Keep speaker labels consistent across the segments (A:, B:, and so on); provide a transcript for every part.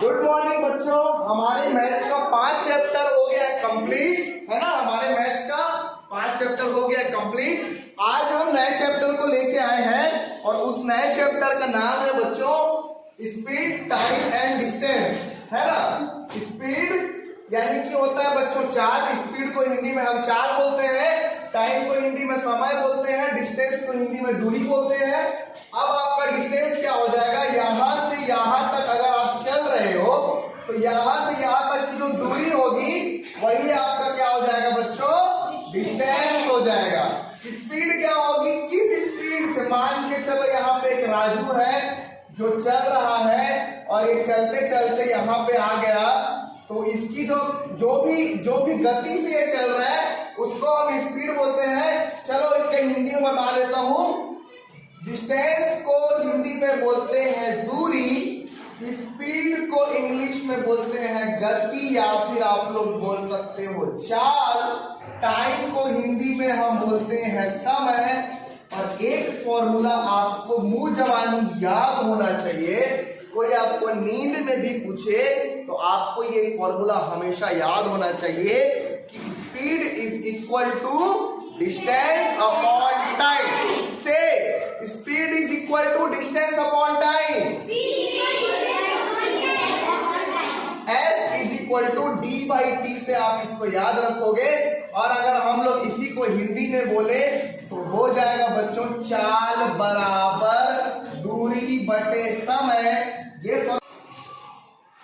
A: Good morning बच्चों, हमारे maths का 5 चैप्टर हो गया कंप्लीट, है ना। हमारे मैथ्स का 5 चैप्टर हो गया कंप्लीट। आज हम नए चैप्टर को लेके आए हैं और उस नए चैप्टर का नाम है बच्चों स्पीड, टाइम एंड डिस्टेंस, है ना। स्पीड यानी कि होता है बच्चों चाल। स्पीड को हिंदी में हम चाल बोलते हैं, टाइम को हिंदी में समय बोलते हैं, डिस्टेंस को हिंदी में दूरी बोलते हैं। अब आपका डिस्टेंस क्या हो जाएगा, यहां से यहां तक अगर आप चल रहे हो तो यहां से यहां तक की जो दूरी होगी वही आपका क्या हो जाएगा बच्चों, डिस्टेंस हो जाएगा। स्पीड क्या होगी, किस स्पीड से, मान के चलो यहाँ पे एक राजू है जो चल रहा है और ये चलते चलते यहाँ पे आ गया, तो इसकी जो भी गति से ये चल रहा है उसको हम स्पीड बोलते हैं। चलो इसके हिंदी में बता देता हूं। डिस्टेंस को हिंदी में बोलते हैं दूरी, स्पीड को इंग्लिश में बोलते हैं गति या फिर आप लोग बोल सकते हो चाल। टाइम को हिंदी में हम बोलते हैं समय। और एक फॉर्मूला आपको मुंह जबानी याद होना चाहिए, कोई आपको नींद में भी पूछे तो आपको ये फॉर्मूला हमेशा याद होना चाहिए कि speed is equal to distance upon time. से speed is equal to distance upon time. S is equal to D by T से आप इसको याद रखोगे। और अगर हम लोग इसी को हिंदी में बोले तो हो जाएगा बच्चों चाल बराबर दूरी बटे समय। ये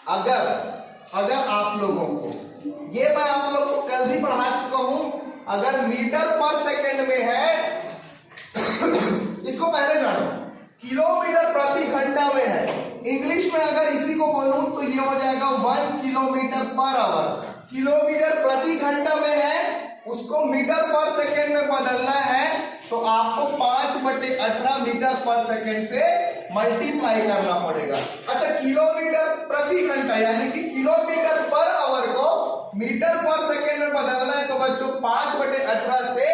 A: अगर आप लोगों को, ये मैं आप लोग को कल भी पढ़ा चुका हूं, अगर मीटर पर सेकंड में है इसको पहले जानो, किलोमीटर प्रति घंटा में है। इंग्लिश में अगर इसी को बोलूं तो ये हो जाएगा 1 किलोमीटर पर आवर। किलोमीटर प्रति घंटा में है, उसको मीटर पर सेकंड में बदलना है तो आपको 5/18 मीटर पर सेकंड से मल्टीप्लाई करना पड़ेगा। अच्छा, किलोमीटर प्रति घंटा यानी कि किलोमीटर पर आवर को मीटर पर सेकंड में बदलना है तो बच्चों 5/18 से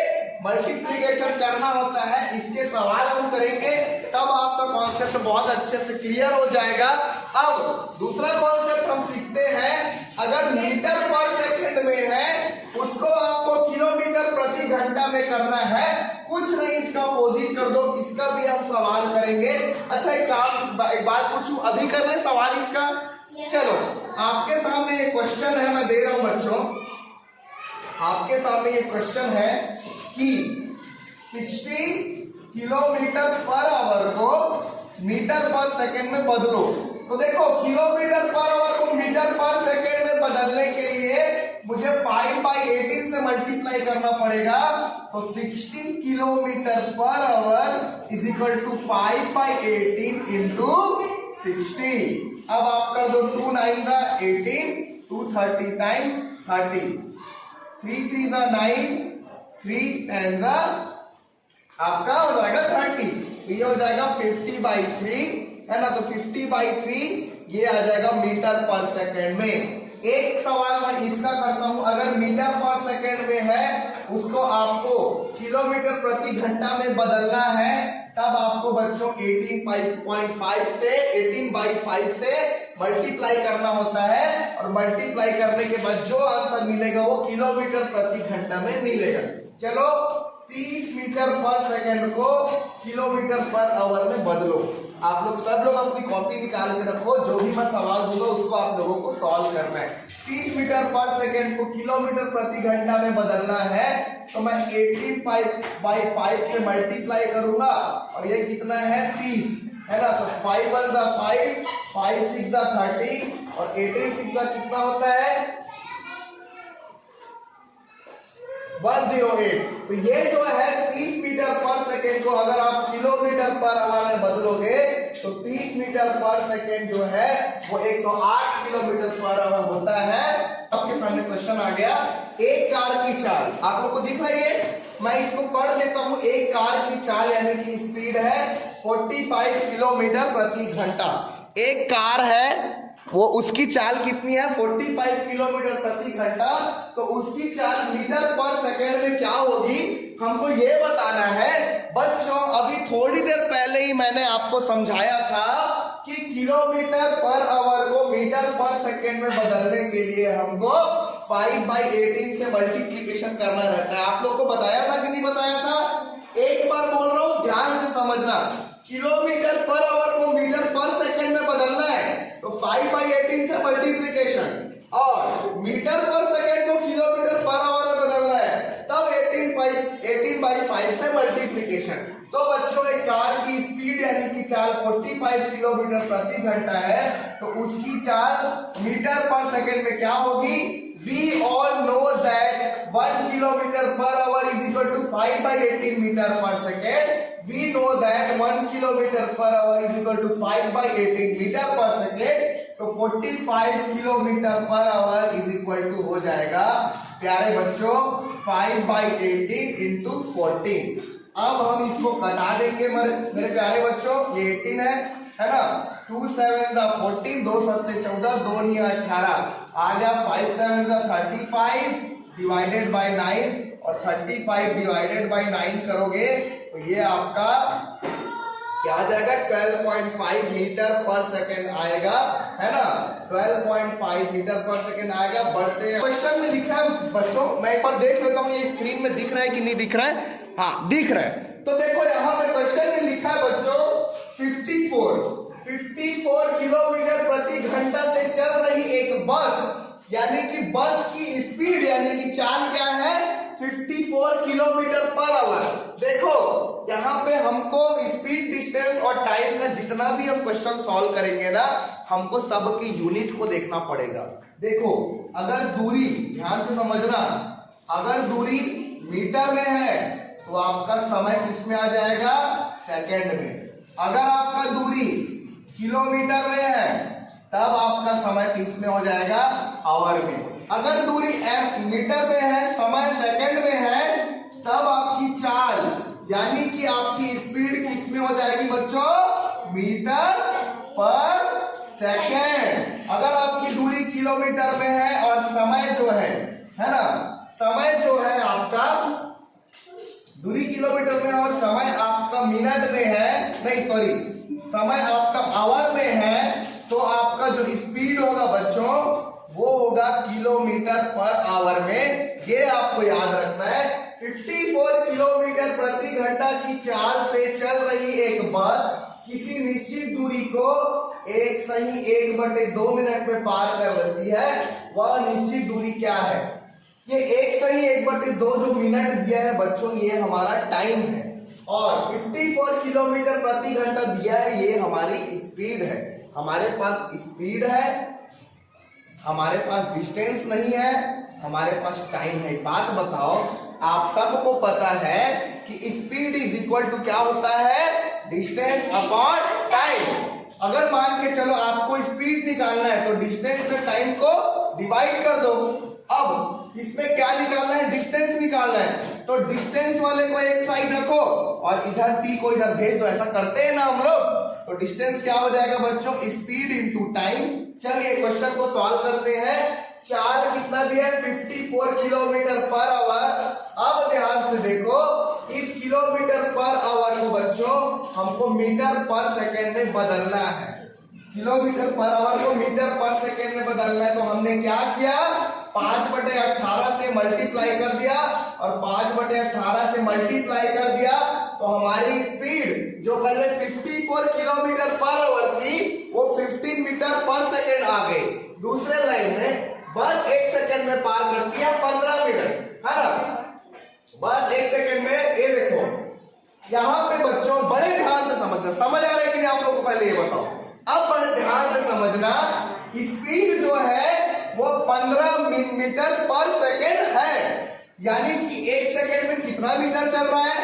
A: मल्टीप्लीकेशन करना होता है। इसके सवाल हम करेंगे तब आपका कॉन्सेप्ट बहुत अच्छे से क्लियर हो जाएगा। अब दूसरा कॉन्सेप्ट हम सीखते हैं, अगर मीटर पर सेकंड में है उसको आपको किलोमीटर प्रति घंटा में करना है। कुछ नहीं, इसका अपोजिट कर दो, इसका भी हम सवाल करेंगे। अच्छा, एक बात पूछूं, अभी कर ले सवाल इसका। चलो, आपके सामने एक क्वेश्चन है, मैं दे रहा हूं बच्चों, आपके सामने एक क्वेश्चन है कि 60 किलोमीटर पर आवर को मीटर पर सेकंड में बदलो। तो देखो, किलोमीटर पर आवर को मीटर पर सेकंड में बदलने के लिए मुझे 5/18 से मल्टीप्लाई करना पड़ेगा। तो 60 kilometre per hour is equal to 5/18 into 60। अब आप कर दो 2 9 18, 2 30 टाइम्स 30, 3 3 9, 3 10 आपका हो जाएगा 30। ये हो जाएगा 50/3, है ना। तो 50/3 ये आ जाएगा मीटर पर सेकंड में। एक सवाल मैं इसका करता हूं, अगर मीटर पर सेकंड में है उसको आपको किलोमीटर प्रति घंटा में बदलना है तब आपको बच्चों 18/5 से मल्टीप्लाई करना होता है। और मल्टीप्लाई करने के बाद जो आंसर मिलेगा वो किलोमीटर प्रति घंटा में मिलेगा। चलो, 30 मीटर पर सेकंड को किलोमीटर पर आवर में बदलो। आप लोग सब लोग अपनी कॉपी निकाल के रखो, जो भी मैं सवाल दूंगा उसको आप लोगों को सॉल्व करना है। 30 मीटर पर सेकंड को किलोमीटर प्रति घंटा में बदलना है तो मैं 18/5 से मल्टीप्लाई करूंगा और ये कितना है 30, है ना। तो 5 1 5, 5 6 30 और 18 6 कितना होता है 108। तो ये जो है 30 मीटर पर सेकेंड को अगर आप किलोमीटर पर आवर में बदलोगे तो 30 मीटर पर सेकेंड जो है वो 108 किलोमीटर पर आवर होता है। आपके सामने क्वेश्चन आ गया, एक कार की चाल आप लोग को दिख रही है, मैं इसको पढ़ लेता हूं। एक कार की चाल यानी कि स्पीड है 45 किलोमीटर प्रति घंटा। एक कार है वो उसकी चाल कितनी है 45 किलोमीटर प्रति घंटा, तो उसकी चाल मीटर पर सेकंड में क्या होगी हमको ये बताना है। बच्चों, अभी थोड़ी देर पहले ही मैंने आपको समझाया था कि किलोमीटर पर आवर को मीटर सेकेंड में बदलने के लिए हमको 5/18 से मल्टीप्लीकेशन करना रहता है। आप लोग को बताया था कि नहीं बताया था? एक बार बोल रहा हूं, ध्यान से समझना। किलोमीटर पर आवर को मीटर पर सेकेंड में बदलना है तो 5/18 से मल्टीप्लीकेशन, और मीटर पर सेकेंड को किलोमीटर पर आवर में बदलना है तब 18/5 से मल्टीप्लीकेशन। तो बच्चों, एक कार की स्पीड यानी कि चाल 45 किलोमीटर प्रति घंटा है तो उसकी चाल मीटर पर सेकेंड में क्या होगी? We all know that 1 kilometer per hour is equal to 5/18 meter per second. We know that 1 kilometer per hour is equal to 5/18 meter per second. तो 45 kilometre per hour is equal to हो जाएगा प्यारे बच्चों 5/18 into 14। अब हम इसको कटा देंगे मेरे प्यारे बच्चों, ये 18 है ना, 2 7 14, 2 7 14, 2 9 18 आ गया, 5 7 35 डिवाइडेड बाय 9 और 35 डिवाइडेड बाय 9 करोगे तो ये आपका क्या आ जाएगा? 12.5 मीटर पर सेकेंड आएगा, है ना, 12.5 मीटर पर सेकेंड आएगा। बढ़ते हैं, क्वेश्चन में लिखा है बच्चों, मैं एक बार देख लेता हूँ ये स्क्रीन में दिख रहा है कि नहीं दिख रहा है? हाँ दिख रहा है। तो देखो यहाँ पे क्वेश्चन में लिखा है बच्चों 54 किलोमीटर प्रति घंटा से चल रही एक बस, यानी कि बस की स्पीड यानी कि चाल क्या है? 54 किलोमीटर पर आवर। देखो यहाँ पे हमको स्पीड, डिस्टेंस और टाइम का जितना भी हम क्वेश्चन सॉल्व करेंगे ना, हमको सबकी यूनिट को देखना पड़ेगा। देखो अगर दूरी, ध्यान से समझना, अगर दूरी मीटर में है तो आपका समय किस में आ जाएगा? सेकंड में। अगर आपका दूरी किलोमीटर में है तब आपका समय किस में हो जाएगा? आवर में। अगर दूरी मीटर में है, समय सेकंड में है, तब आपकी चाल यानी कि आपकी स्पीड किस में हो जाएगी बच्चों? मीटर पर सेकंड। अगर आपकी दूरी किलोमीटर में है और समय जो है ना, समय जो है आपका, दूरी किलोमीटर में और समय आपका मिनट में है, नहीं सॉरी, समय आपका आवर में है, तो आपका जो स्पीड होगा बच्चों वो होगा किलोमीटर पर आवर में। ये आपको याद रखना है। 54 किलोमीटर प्रति घंटा की चाल से चल रही एक बस किसी निश्चित दूरी को 1/2 मिनट में पार कर लेती है। वह निश्चित दूरी क्या है? ये 1/2 जो मिनट दिया है बच्चों, ये हमारा टाइम है, और 54 किलोमीटर प्रति घंटा दिया है, ये हमारी स्पीड है। हमारे पास स्पीड है, हमारे पास डिस्टेंस नहीं है, हमारे पास टाइम है। बात बताओ, आप सबको पता है कि स्पीड इज इक्वल टू क्या होता है? Distance upon time. अगर मान के चलो आपको स्पीड निकालना है तो डिस्टेंस में टाइम को डिवाइड कर दो। अब इसमें क्या निकालना है? डिस्टेंस निकालना है, तो डिस्टेंस वाले को एक साइड रखो और इधर टी को इधर भेज दो। ऐसा करते हैं ना हम लोग। तो डिस्टेंस क्या हो जाएगा बच्चों? Speed into time. चलिए क्वेश्चन को सॉल्व करते हैं। चाल कितना दिया है? 54 किलोमीटर पर आवर। अब ध्यान से देखो, इस किलोमीटर पर आवर को बच्चों हमको मीटर पर सेकेंड में बदलना है। किलोमीटर पर आवर को मीटर पर सेकेंड में बदलना है, तो हमने क्या किया? 5/18 से मल्टीप्लाई कर दिया, और 5/18 से मल्टीप्लाई कर दिया तो हमारी स्पीड जो पहले 54 किलोमीटर पर आवर थी वो 15 मीटर पर सेकेंड आ गई। दूसरे लाइन में बस 1 सेकेंड में पार करती है 15 मिनट, है ना, बस 1 सेकेंड में। ये देखो यहाँ पे बच्चों बड़े ध्यान से समझना, समझ आ रहा है कि नहीं आप लोगों को? पहले ये बताओ, अब बड़े ध्यान से समझना। स्पीड जो है वो 15 मीटर पर सेकेंड है, यानी कि 1 सेकेंड में कितना मीटर चल रहा है?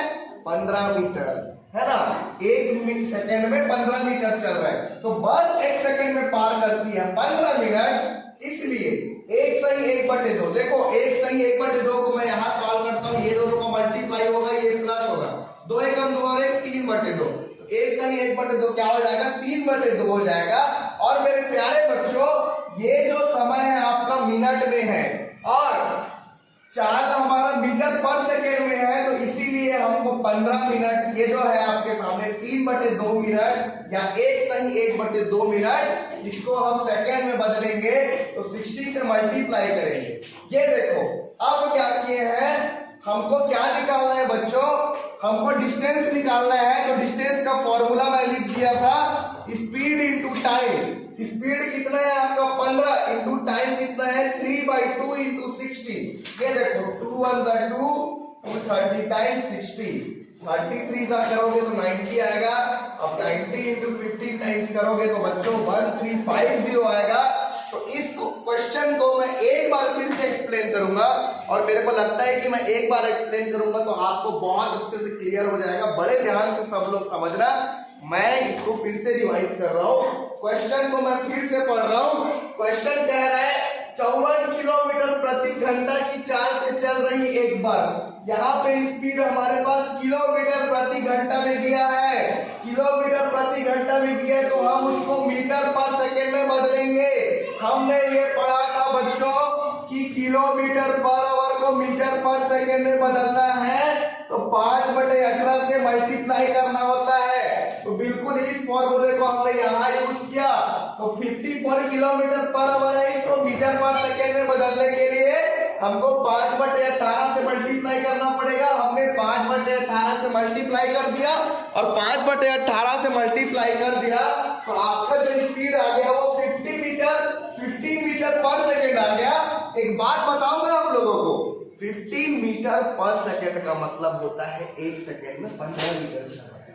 A: 15 मीटर, है ना। 1 सेकेंड में 15 मीटर चल रहा है, तो बस 1 सेकेंड में पार करती है 15 मिनट। इसलिए 1/2, देखो 1/2 को मैं यहाँ सॉल्व करता हूँ, ये दोनों का मल्टीप्लाई होगा, ये प्लस होगा, 2 एकम 2 और 1 3/2, 1/2 क्या हो जाएगा? 3/2 हो जाएगा। और मेरे प्यारे बच्चों, ये जो समय है आपका मिनट में है और चाल हमारा मीटर पर सेकेंड में है, तो इसीलिए हमको 15 मिनट, ये जो है आपके सामने 3/2 मिनट या 1/2 मिनट, इसको हम सेकेंड में बदलेंगे तो 60 से मल्टीप्लाई करेंगे। ये देखो अब क्या किए हैं, हमको क्या निकालना है बच्चों, हमको डिस्टेंस निकालना है। तो डिस्टेंस का फॉर्मूला मैं लिख दिया था, स्पीड इंटू टाइम। स्पीड कितना है आपका 15 इंटू टाइम कितना है 3/2 इंटू 60। ये देखो 2 1 2 230 टाइम 60, 33 सा करोगे तो 90 आएगा। अब 90 इंटू 15 टाइम्स करोगे तो बच्चों 1350 आएगा। तो इस क्वेश्चन को मैं एक बार फिर से एक्सप्लेन करूंगा और मेरे को लगता है कि मैं एक बार एक्सप्लेन करूंगा तो आपको बहुत अच्छे से क्लियर हो जाएगा। बड़े ध्यान से सब लोग समझना, मैं इसको फिर से रिवाइज कर रहा हूं। क्वेश्चन को मैं फिर से पढ़ रहा हूं। क्वेश्चन कह रहा है 54 किलोमीटर प्रति घंटा की चाल से चल रही एक बस, यहाँ पे स्पीड हमारे पास किलोमीटर प्रति घंटा में दिया है। किलोमीटर प्रति घंटा में दिया है तो हम उसको मीटर पर सेकेंड में बदलेंगे। हमने ये पढ़ा था बच्चों कि किलोमीटर पर आवर को मीटर पर सेकेंड में बदलना है तो 5/18 से मल्टीप्लाई करना होता है। तो बिल्कुल इस फॉर्मूले को हमने यहाँ यूज किया। तो 54 किलोमीटर पर आवर है, इसको मीटर पर सेकेंड में बदलने के लिए हमको 5/18 से मल्टीप्लाई करना पड़ेगा। हमने 5/18 से मल्टीप्लाई कर दिया और 5/18 से मल्टीप्लाई कर दिया तो आपका जो स्पीड आ गया वो 15 मीटर पर सेकेंड आ गया। एक बात बताऊंगा आप लोगों को, 15 मीटर पर सेकेंड का मतलब होता है 1 सेकेंड में 15 मीटर चल रहा है।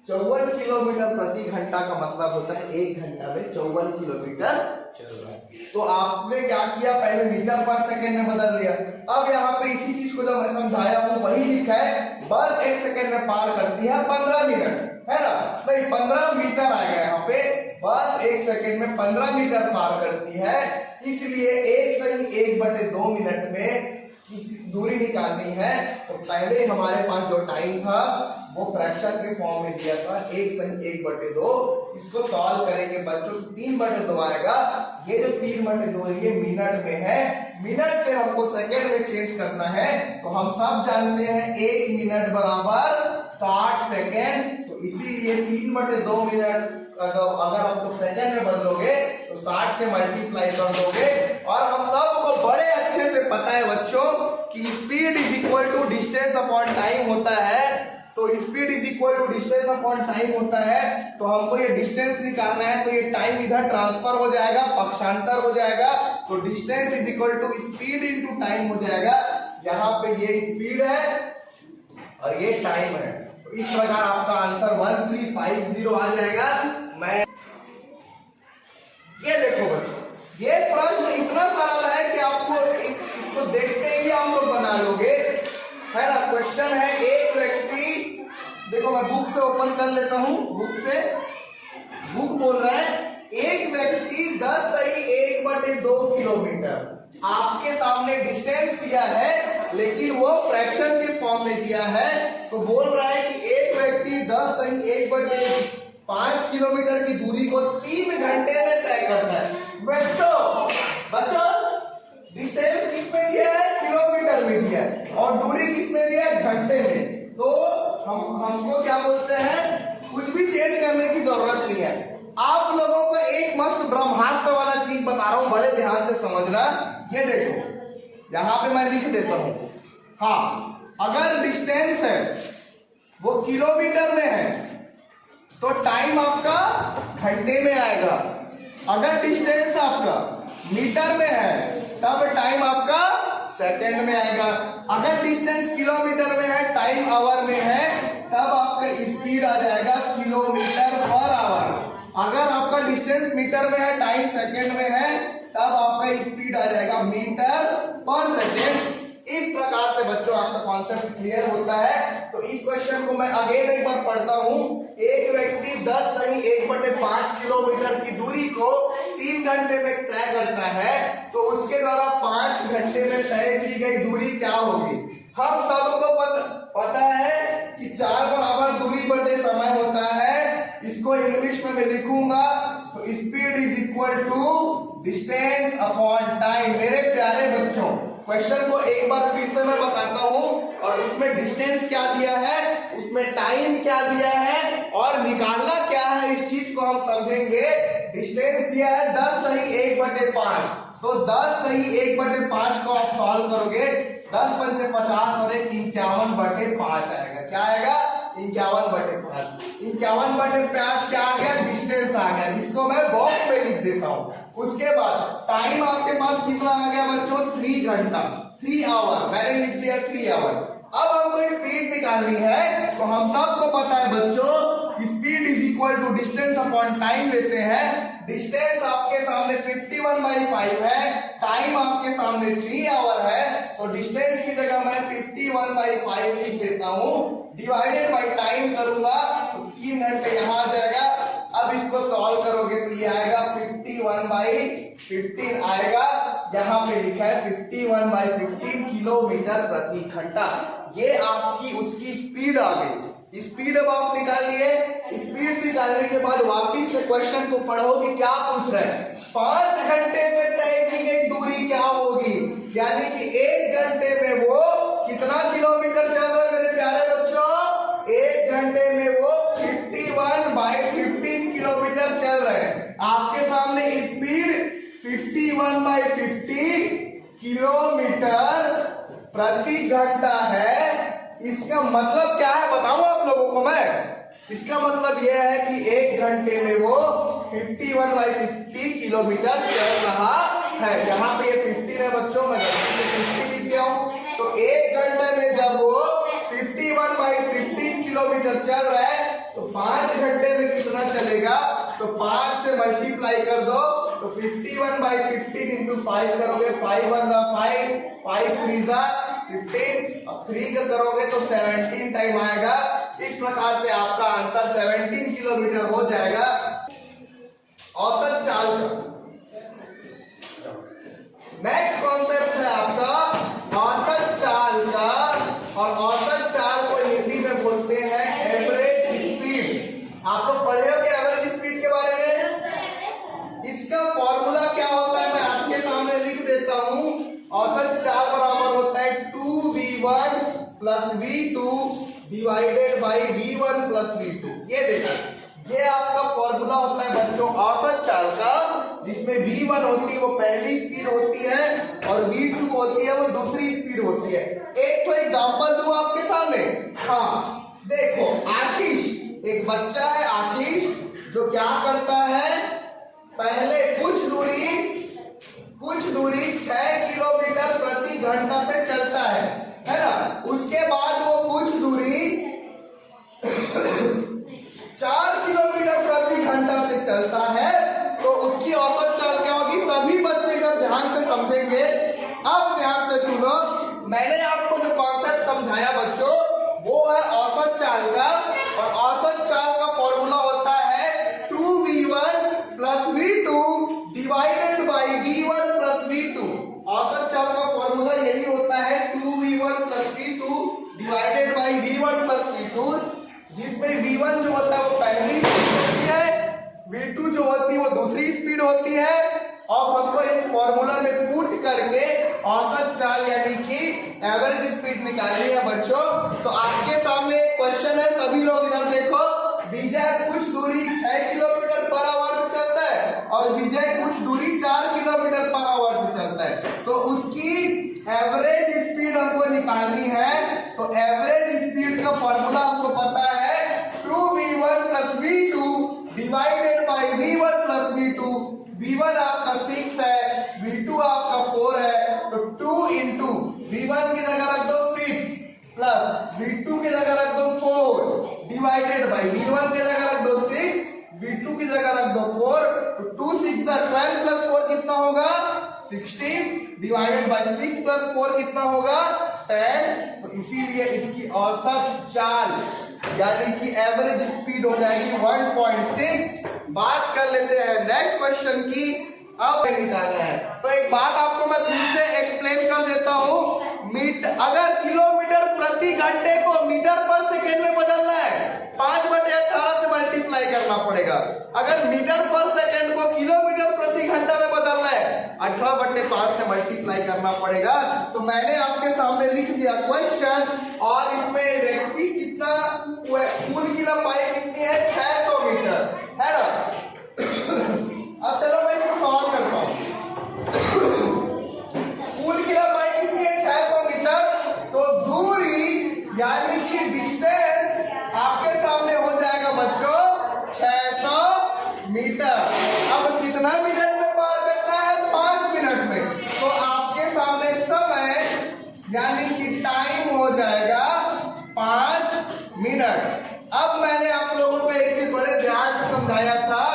A: 54 किलोमीटर प्रति घंटा का मतलब होता है 1 घंटा में 54 किलोमीटर चल रहा है। तो आपने क्या किया, पहले मीटर पर सेकेंड में बदल लिया। अब यहाँ पे इसी चीज को जो मैं समझाया हूँ वही लिखा है, बस 1 सेकेंड में पार करती है 15 मिनट, है ना। नहीं 15 मीटर आएगा यहाँ पे, बस 1 सेकेंड में 15 मीटर पार करती है। इसलिए 1 सही 1/2 मिनट में दूरी निकालनी है। तो पहले हमारे पास जो टाइम था वो फ्रैक्शन के फॉर्म में दिया था 1 सही 1/2। इसको सॉल्व करेंगे बच्चों 3/2 आएगा। ये जो 3/2 है ये मिनट में है, मिनट से हमको सेकेंड में चेंज करना है। तो हम सब जानते हैं 1 मिनट बराबर 60 सेकेंड। तो इसीलिए 3/2 मिनट अगर आपको सेकेंड में बदलोगे तो 60 से मल्टीप्लाई कर दोगे। और हम सबको बड़े अच्छे से पता है बच्चों कि speed is equal to distance upon time होता है। तो speed is equal to distance upon time होता है। तो हमको ये डिस्टेंस निकालना है तो ये टाइम इधर ट्रांसफर हो जाएगा, पक्षांतर हो जाएगा। तो distance is equal to speed into time हो जाएगा। यहाँ पे ये स्पीड है और ये टाइम है। तो इस प्रकार आपका आंसर 1350 आ जाएगा। मैं ये देखो बच्चों, ये प्रश्न इतना सरल है कि आपको इसको देखते ही आप लोग बना लोगे, है ना। क्वेश्चन है एक व्यक्ति, देखो मैं बुक से ओपन कर लेता हूं, बुक बोल रहा है एक व्यक्ति 10 सही 1/2 किलोमीटर, आपके सामने डिस्टेंस दिया है लेकिन वो फ्रैक्शन के फॉर्म में दिया है। तो बोल रहा है कि एक व्यक्ति 10 सही 1/5 किलोमीटर की दूरी को 3 घंटे में तय करता है। बच्चों डिस्टेंस किस में दिया है, किलोमीटर में दिया है, और दूरी किस में दिया है, घंटे में। तो हमको क्या बोलते हैं, कुछ भी चेंज करने की जरूरत नहीं है। आप लोगों को एक मस्त ब्रह्मास्त्र वाला चीज बता रहा हूं, बड़े ध्यान से समझना। ये देखो यहां पे मैं लिख देता हूं, हाँ अगर डिस्टेंस है वो किलोमीटर में है तो टाइम आपका घंटे में आएगा। अगर डिस्टेंस आपका मीटर में है तब टाइम आपका सेकंड में आएगा। अगर डिस्टेंस किलोमीटर में है, टाइम आवर में है, तब आपका स्पीड आ जाएगा किलोमीटर पर आवर। अगर आपका डिस्टेंस मीटर में है, टाइम सेकंड में है, तब आपका स्पीड आ जाएगा मीटर पर सेकंड। इस प्रकार से बच्चों आपका कॉन्सेप्ट क्लियर होता है। तो इस क्वेश्चन को मैं अगेन एक बार पढ़ता हूं। एक व्यक्ति 10 सही 1/5 किलोमीटर की दूरी को 3 घंटे में तय करता है। तो उसके द्वारा 5 घंटे में तय की गई दूरी क्या होगी। हम सबको पता है कि 4 बराबर दूरी बटे समय होता है। इसको इंग्लिश में मैं लिखूंगा तो speed is equal to distance upon time. मेरे प्यारे बच्चों क्वेश्चन को एक बार फिर से मैं बताता हूं और उसमें डिस्टेंस क्या दिया है, उसमें टाइम क्या दिया है और निकालना क्या है, इस चीज को हम समझेंगे। डिस्टेंस दिया है 10 सही 1/5, तो 10 सही 1/5 को आप सॉल्व करोगे, 10 पंचे 50 और 51/5 आएगा। क्या आएगा? 51/5। 51/5 क्या आ गया? डिस्टेंस आ गया। इसको मैं बॉक्स में लिख देता हूं। उसके बाद टाइम आपके पास कितना आ गया बच्चों? 3 घंटा, 3 आवर, मैंने लिख दिया 3 आवर। अब हमको स्पीड निकालनी है, तो हम सबको पता है बच्चों, speed is equal to distance upon time लेते हैं। डिस्टेंस आपके सामने 51/5 है, टाइम आपके सामने 3 आवर है, तो डिस्टेंस की जगह मैं 51/5 लिख देता हूं, डिवाइडेड बाय टाइम करूंगा तो 3 घंटे यहां आ जाएगा। अब इसको सॉल्व करोगे तो ये आएगा 51/15 आएगा। यहाँ पे लिखा है 51/15 किलोमीटर प्रति घंटा। ये आपकी उसकी स्पीड आ गई। स्पीड अब आप निकालिए। स्पीड निकालने के बाद वापिस से क्वेश्चन को पढ़ो कि क्या पूछ रहे हैं। 5 घंटे में तय की गई दूरी क्या होगी, यानी कि 1 घंटे में वो कितना किलोमीटर चल रहा है मेरे प्यारे बच्चों? 1 घंटे में वो 51/15 किलोमीटर चल रहे हैं। आपके सामने स्पीड 51/15 किलोमीटर प्रति घंटा है। इसका मतलब क्या है बताऊं आप लोगों को मैं? इसका मतलब यह है कि 1 घंटे में वो 51/15 किलोमीटर चल रहा है। यहाँ पे ये 15 है बच्चों, मैं 50 लिख दिया हूं। तो 1 घंटे में जब वो 51/15 किलोमीटर चल रहा है, तो 5 घंटे में कितना चलेगा? तो 5 से मल्टीप्लाई कर दो, तो 51/15 इंटू 5 करोगे, 5 1 5, 5 3 15, अब 3 का करोगे तो 17 टाइम आएगा। इस प्रकार से आपका आंसर 17 किलोमीटर हो जाएगा औसत चाल का। नेक्स्ट कॉन्सेप्ट है आपका औसत चाल का, और औसत चाल को हिंदी में बोलते हैं एवरेज स्पीड। आप लोग पढ़े हो क्या एवरेज स्पीड के बारे में? इसका फॉर्मूला क्या होता है मैं आपके सामने लिख देता हूं। औसत चाल बराबर होता है 2v1 plus v2 divided by v1 plus v2। ये देखो, ये आपका फॉर्मूला होता है बच्चों औसत चाल का, जिसमें v1 होती है वो पहली स्पीड होती है और v2 होती है वो दूसरी स्पीड होती है। एक तो एग्जांपल दूं आपके सामने। हाँ देखो, आशीष, एक बच्चा है आशीष, जो क्या करता है, पहले कुछ दूरी 6 किलोमीटर प्रति घंटा से चलता है ना। उसके बाद वो कुछ दूरी 4 किलोमीटर प्रति घंटा से चलता है, तो उसकी औसत चाल क्या होगी? सभी बच्चे इधर ध्यान से समझेंगे। अब ध्यान से सुनो, मैंने आपको जो कॉन्सेप्ट समझाया बच्चों, वो है औसत चाल का, और औसत चाल का फॉर्मूला होता है 2v1 plus v2 divided by v1 plus v2। औसत चाल का फॉर्मूला यही होता है 2v1 plus v2 divided by v1 plus v2, जिसमें v1 जो होता है वो पहली स्पीड होती है, v2 जो होती है वो दूसरी स्पीड होती है। अब हमको इस फॉर्मूला में पुट करके औसत चाल यानी कि एवरेज स्पीड निकालनी है बच्चों। तो आपके सामने एक क्वेश्चन है, सभी लोग इधर देखो। विजय कुछ दूरी 6 किलोमीटर पर आवर से चलता है और विजय कुछ दूरी 4 किलोमीटर पर आवर से चलता है, तो उसकी एवरेज स्पीड हमको निकालनी है। तो एवरेज स्पीड का फॉर्मूला हमको पता है 2v1 plus v2 divided by v1 plus v2। v1 आपका 6 है, v2 आपका 4 है, तो 2 इंटू v1 की जगह रख दो 6 प्लस v2 की जगह रख दो 4 डिवाइडेड बाई v1 की जगह रख दो 6, v2 की जगह रख दो 4, तो 2 6 12 प्लस 4 कितना होगा? 16 डिवाइडेड बाई 6 प्लस 4 कितना होगा? 10। तो इसीलिए इसकी औसत चाल यानी कि एवरेज स्पीड हो जाएगी 1.6। बात कर लेते हैं नेक्स्ट क्वेश्चन की। अब निकालना है, तो एक बात आपको मैं फिर से एक्सप्लेन कर देता हूं। अगर किलोमीटर प्रति घंटे को मीटर पर सेकेंड में बदलना है, 5/18 से मल्टीप्लाई करना पड़ेगा। अगर मीटर पर सेकेंड को किलोमीटर प्रति घंटा में बदलना है, 18/5 से मल्टीप्लाई करना पड़ेगा। तो मैंने आपके सामने लिख दिया क्वेश्चन, और इसमें व्यक्ति कितना, पुल की लंबाई कितनी है, 600 मीटर है ना। अब चलो मैं इसको सॉल्व करता हूँ। पुल की लंबाई कितनी है, 600 मीटर। तो दूरी यानी कि डिस्टेंस आपके सामने हो जाएगा बच्चों 600 मीटर। अब कितना मिनट में पार करता है, 5 मिनट में। तो आपके सामने समय यानी कि टाइम हो जाएगा 5 मिनट। अब मैंने आप लोगों को एक चीज बड़े ध्यान से समझाया था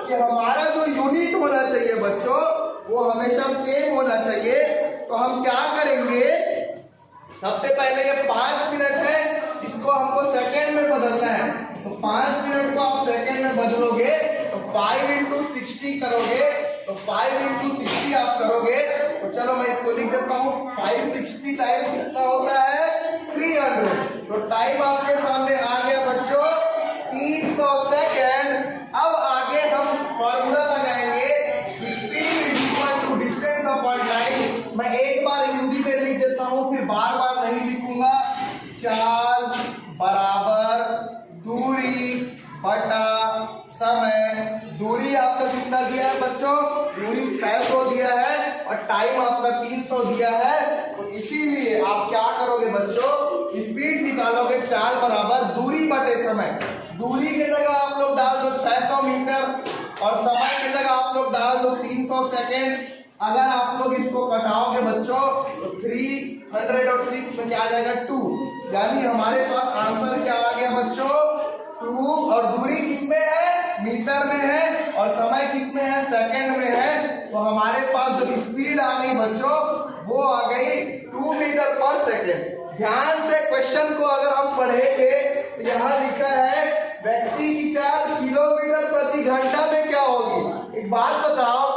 A: कि हमारा जो यूनिट होना चाहिए बच्चों, वो हमेशा सेम होना चाहिए। तो हम क्या करेंगे, सबसे पहले ये 5 मिनट है, इसको हमको सेकंड में बदलना है। तो 5 मिनट को आप सेकंड में बदलोगे तो 5 × 60 करोगे, तो 5 × 60 आप करोगे। तो चलो मैं इसको लिख देता हूँ, 560 टाइम कितना होता है, 300। तो टाइम आपके सामने आ गया बच्चों 300 सेकेंड। अब आगे हम फॉर्मूला लगाएंगे, speed is equal to distance upon time. मैं एक बार हिंदी में लिख देता हूँ, फिर बार बार नहीं लिखूंगा। चाल बराबर दूरी बटा समय। दूरी आपका कितना दिया है बच्चों, दूरी 600 दिया है और टाइम आपका 300 दिया है। तो इसीलिए आप क्या करोगे बच्चों, स्पीड निकालोगे, चाल बराबर दूरी बटे समय। दूरी की जगह आप लोग डाल दो 600 मीटर और समय की जगह आप लोग डाल दो 300 सेकेंड। अगर आप लोग इसको कटाओगे बच्चों तो 300 और 6 में क्या आ जाएगा, 2। यानी हमारे पास आंसर क्या आ गया बच्चों, 2। और दूरी किसमें है, मीटर में है, और समय किसमें है, सेकंड में है। तो हमारे पास जो स्पीड आ गई बच्चों, वो आ गई 2 मीटर पर सेकेंड। ध्यान से क्वेश्चन को अगर हम पढ़ेंगे तो यहाँ लिखा है व्यक्ति की चाल किलोमीटर प्रति घंटा में क्या होगी। एक बात बताओ,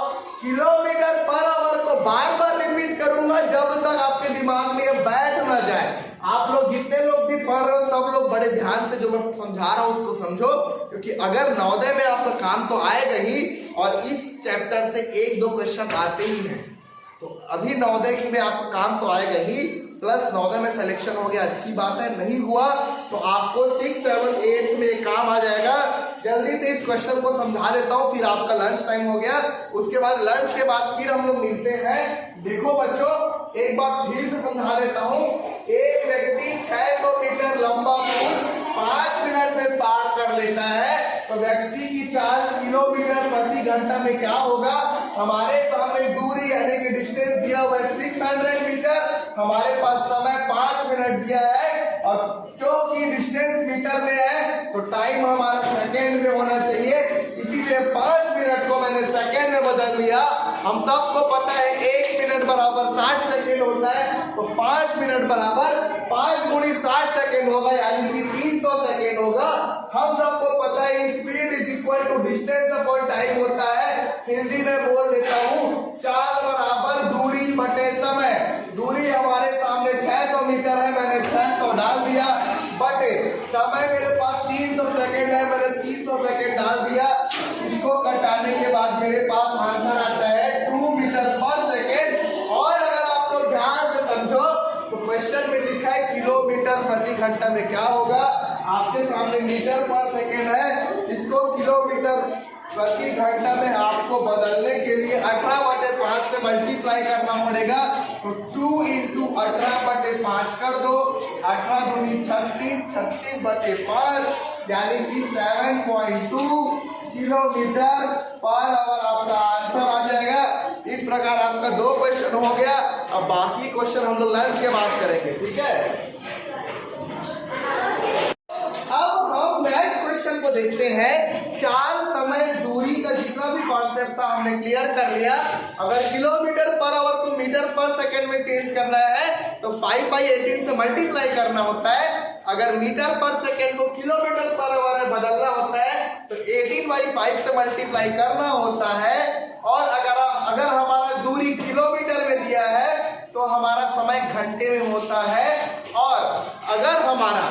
A: किलोमीटर पर आवर को बार बार रिपीट करूंगा जब तक आपके दिमाग में ये बैठ ना जाए। आप लोग जितने लोग भी पढ़ रहे हो सब लोग बड़े ध्यान से जो मैं समझा रहा हूं उसको समझो, क्योंकि अगर नवोदय में आपका काम तो आएगा ही, और इस चैप्टर से 1-2 क्वेश्चन आते ही हैं। तो अभी नवोदय में आपका काम तो आएगा ही, प्लस नवोदय में सिलेक्शन हो गया, अच्छी बात है। नहीं हुआ तो आपको 6, 7, 8 में काम आ जाएगा। जल्दी से इस क्वेश्चन को समझा देता हूँ, फिर आपका लंच टाइम हो गया। उसके बाद लंच के बाद फिर हम लोग मिलते हैं। देखो बच्चों, एक बार फिर से समझा देता हूँ। एक व्यक्ति 600 मीटर लंबा पुल 5 मिनट में पार कर लेता है, तो व्यक्ति की चाल किलोमीटर प्रति घंटा में क्या होगा। हमारे सामने दूरी यानी कि डिस्टेंस दिया हुआ है 600 मीटर, हमारे पास समय 5 मिनट दिया है, और क्योंकि डिस्टेंस मीटर में है तो टाइम हमारा सेकेंड में होना चाहिए, इसीलिए 5 मिनट को मैंने सेकेंड में बदल लिया। हम सबको पता है 1 मिनट बराबर 60 सेकेंड होता है, तो 5 मिनट बराबर 5 × 60 सेकेंड होगा, यानी कि 300 सेकेंड होगा। हम सबको पता है speed is equal to distance upon time होता है। हिंदी में बोल देता हूँ, चाल बराबर दूरी बटे समय। दूरी हमारे सामने 600 मीटर है, मैंने 600 डाल दिया, बटे समय मेरे पास 300 सेकेंड है, मैंने 300 सेकेंड डाल दिया। इसको घटाने के बाद मेरे पास आंसर आता है 2 मीटर पर सेकेंड। और अगर आप लोग ध्यान से समझो तो क्वेश्चन में लिखा है किलोमीटर प्रति घंटा में क्या होगा। आपके सामने मीटर पर सेकेंड है, इसको किलोमीटर प्रति घंटा में आपको बदलने के लिए 18/5 से मल्टीप्लाई करना पड़ेगा। तो 2 × 18/5 कर दो, 18 दूनी 36, 36/5 यानी कि 7.2 किलोमीटर पर आवर आपका आंसर आ जाएगा। इस प्रकार आपका 2 क्वेश्चन हो गया। अब बाकी क्वेश्चन हम लोग लंच के बाद करेंगे, ठीक है। अब हम नेक्स्ट क्वेश्चन को देखते हैं। चाल, समय, दूरी का जितना भी कॉन्सेप्ट था हमने क्लियर कर लिया। अगर किलोमीटर पर आवर को मीटर पर सेकंड में चेंज करना है तो 5/18 से मल्टीप्लाई करना होता है। अगर मीटर पर सेकंड को किलोमीटर पर आवर में बदलना होता है तो 18/5 से मल्टीप्लाई करना होता है। और अगर हमारा दूरी किलोमीटर में दिया है तो हमारा समय घंटे में होता है, और अगर हमारा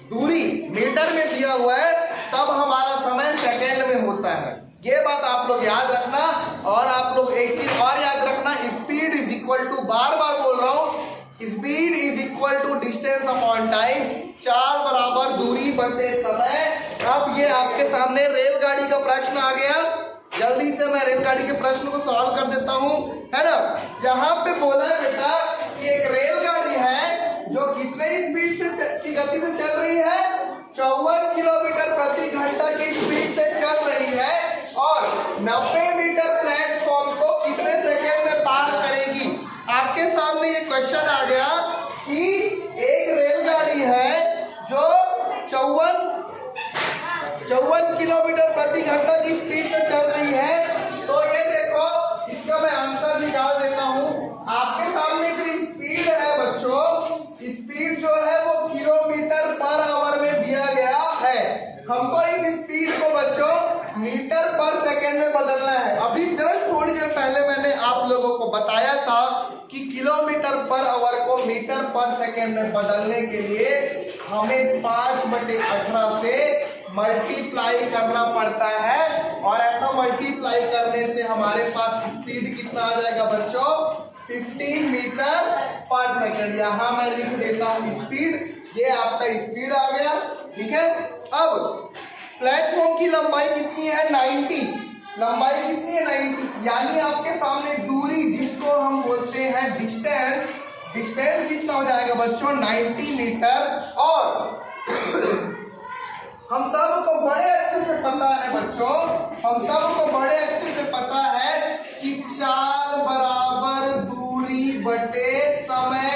A: दूरी मीटर में दिया हुआ है तब हमारा समय सेकंड में होता है। ये बात आप लोग याद रखना। और आप लोग एक चीज और याद रखना, बार बार बोल रहा हूं, speed is equal to distance upon time, चाल बराबर दूरी बटे समय। अब ये आपके सामने रेलगाड़ी का प्रश्न आ गया, जल्दी से मैं रेलगाड़ी के प्रश्न को सॉल्व कर देता हूं, है ना। यहाँ पे बोला है बेटा कि एक रेलगाड़ी है जो कितने स्पीड से की गति से चल रही है, 54 किलोमीटर प्रति घंटा की स्पीड से चल रही है और 90 मीटर प्लेटफॉर्म को कितने सेकेंड में पार करेगी। आपके सामने ये क्वेश्चन आ गया कि एक रेलगाड़ी है जो 54 किलोमीटर प्रति घंटा की स्पीड से चल रही है, तो ये देखो इसका मैं आंसर निकाल देता हूं। आपके सामने जो स्पीड है बच्चों, स्पीड जो है वो किलोमीटर पर आवर में दिया गया है। हमको इस स्पीड को बच्चों मीटर पर सेकेंड में बदलना है। अभी जस्ट थोड़ी देर पहले मैंने आप लोगों को बताया था कि किलोमीटर पर आवर को मीटर पर सेकेंड में बदलने के लिए हमें 5/18 से मल्टीप्लाई करना पड़ता है और ऐसा मल्टीप्लाई करने से हमारे पास स्पीड कितना आ जाएगा बच्चों, 15 मीटर पर सेकेंड। यहां मैं लिख देता हूं स्पीड, ये आपका स्पीड आ गया, ठीक है। अब प्लेटफॉर्म की लंबाई कितनी है, 90, लंबाई कितनी है 90, यानी आपके सामने दूरी जिसको हम बोलते हैं डिस्टेंस, डिस्टेंस कितना हो जाएगा बच्चों, 90 मीटर। और हम सबको बड़े अच्छे से पता है बच्चों, हम सबको बड़े अच्छे से पता है कि चाल बराबर दूरी बटे समय,